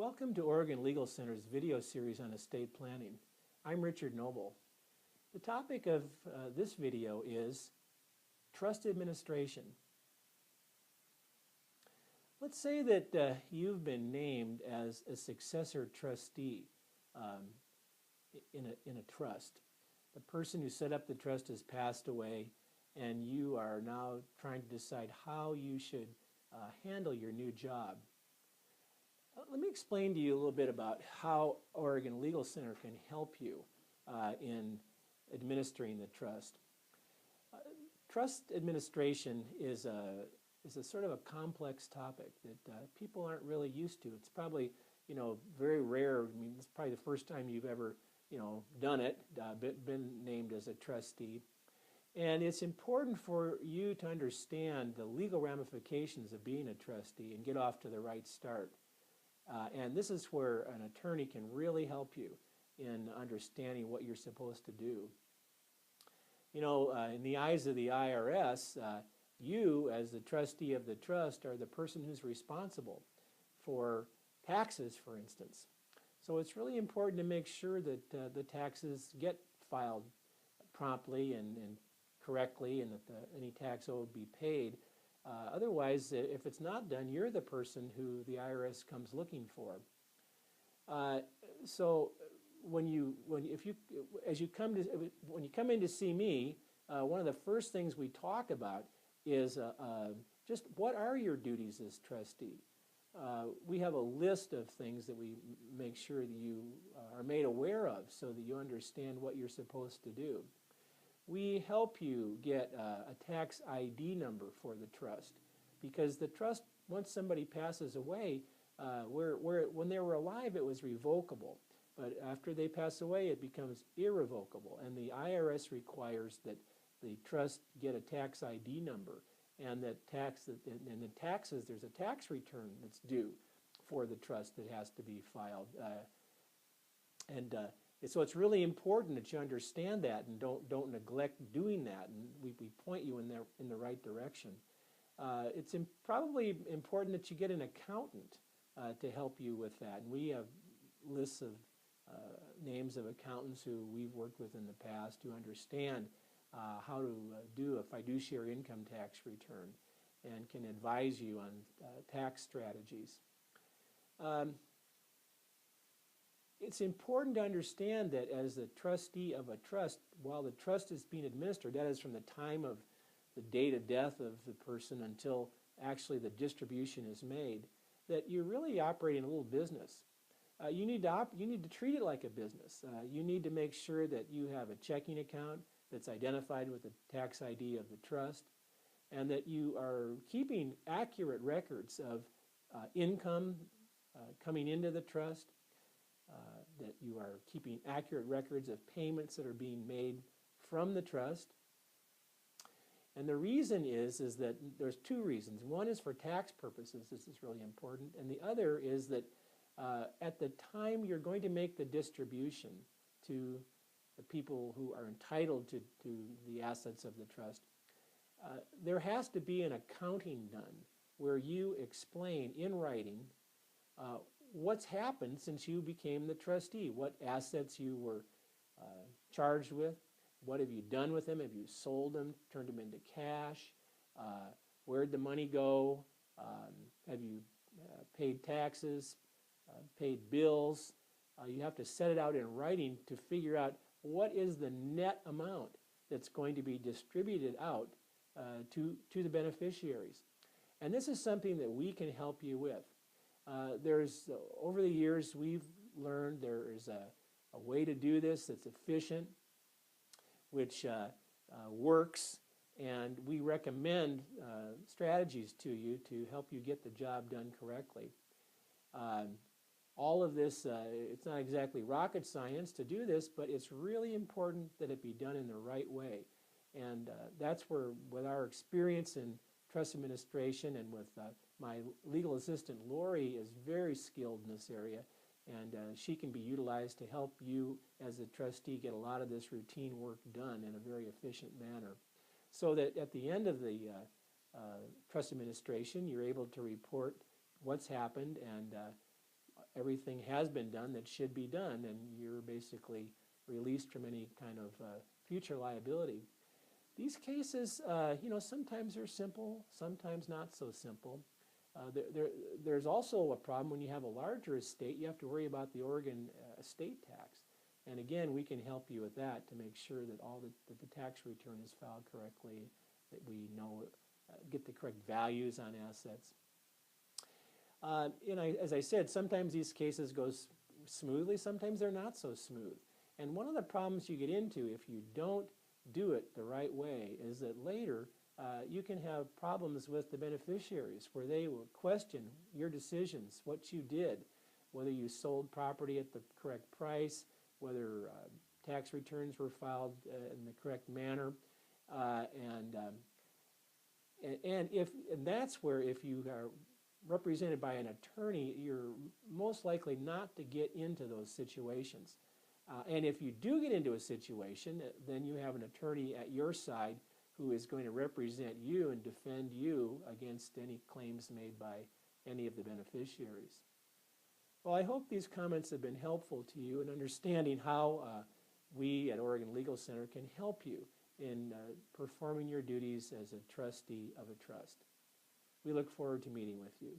Welcome to Oregon Legal Center's video series on estate planning. I'm Richard Noble. The topic of this video is trust administration. Let's say that you've been named as a successor trustee in a trust. The person who set up the trust has passed away, and you are now trying to decide how you should handle your new job. Let me explain to you a little bit about how Oregon Legal Center can help you in administering the trust. Trust administration is a sort of a complex topic that people aren't really used to. It's probably, very rare. I mean, it's probably the first time you've ever, done it, been named as a trustee. And it's important for you to understand the legal ramifications of being a trustee and get off to the right start. And this is where an attorney can really help you in understanding what you're supposed to do. In the eyes of the IRS, you, as the trustee of the trust, are the person who's responsible for taxes, for instance. So it's really important to make sure that the taxes get filed promptly and correctly, and that any tax owed be paid. Otherwise, if it's not done, you're the person who the IRS comes looking for. So when you come in to see me, one of the first things we talk about is just what are your duties as trustee. We have a list of things that we make sure that you are made aware of so that you understand what you're supposed to do. We help you get a tax ID number for the trust, because the trust, once somebody passes away, when they were alive it was revocable, but after they pass away it becomes irrevocable, and the IRS requires that the trust get a tax ID number, and that the taxes, there's a tax return that's due for the trust that has to be filed, so it's really important that you understand that and don't neglect doing that, and we point you in the right direction. It's probably important that you get an accountant to help you with that, and we have lists of names of accountants who we've worked with in the past who understand how to do a fiduciary income tax return and can advise you on tax strategies. It's important to understand that as the trustee of a trust, while the trust is being administered, that is from the time of the date of death of the person until actually the distribution is made, that you're really operating a little business. You need to treat it like a business. You need to make sure that you have a checking account that's identified with the tax ID of the trust, and that you are keeping accurate records of income coming into the trust, that you are keeping accurate records of payments that are being made from the trust. And the reason is that there's two reasons. One is for tax purposes, this is really important, and the other is that at the time you're going to make the distribution to the people who are entitled to the assets of the trust, there has to be an accounting done where you explain in writing what's happened since you became the trustee, what assets you were charged with, what have you done with them, have you sold them, turned them into cash, where'd the money go, have you paid taxes, paid bills. You have to set it out in writing to figure out what is the net amount that's going to be distributed out to the beneficiaries. And this is something that we can help you with. Over the years we've learned there is a way to do this that's efficient, which works, and we recommend strategies to you to help you get the job done correctly. All of this, it's not exactly rocket science to do this, but it's really important that it be done in the right way. And that's where, with our experience in trust administration and with my legal assistant Lori is very skilled in this area, and she can be utilized to help you as a trustee get a lot of this routine work done in a very efficient manner, so that at the end of the trust administration you're able to report what's happened and everything has been done that should be done, and you're basically released from any kind of future liability. These cases, sometimes they're simple, sometimes not so simple. There's also a problem when you have a larger estate. You have to worry about the Oregon estate tax. And again, we can help you with that to make sure that that the tax return is filed correctly, that we know, get the correct values on assets. As I said, sometimes these cases go smoothly, sometimes they're not so smooth. And one of the problems you get into if you don't do it the right way is that later you can have problems with the beneficiaries where they will question your decisions, what you did, whether you sold property at the correct price, whether tax returns were filed in the correct manner, and that's where if you are represented by an attorney, you're most likely not to get into those situations. And if you do get into a situation, then you have an attorney at your side who is going to represent you and defend you against any claims made by any of the beneficiaries. Well, I hope these comments have been helpful to you in understanding how we at Oregon Legal Center can help you in performing your duties as a trustee of a trust. We look forward to meeting with you.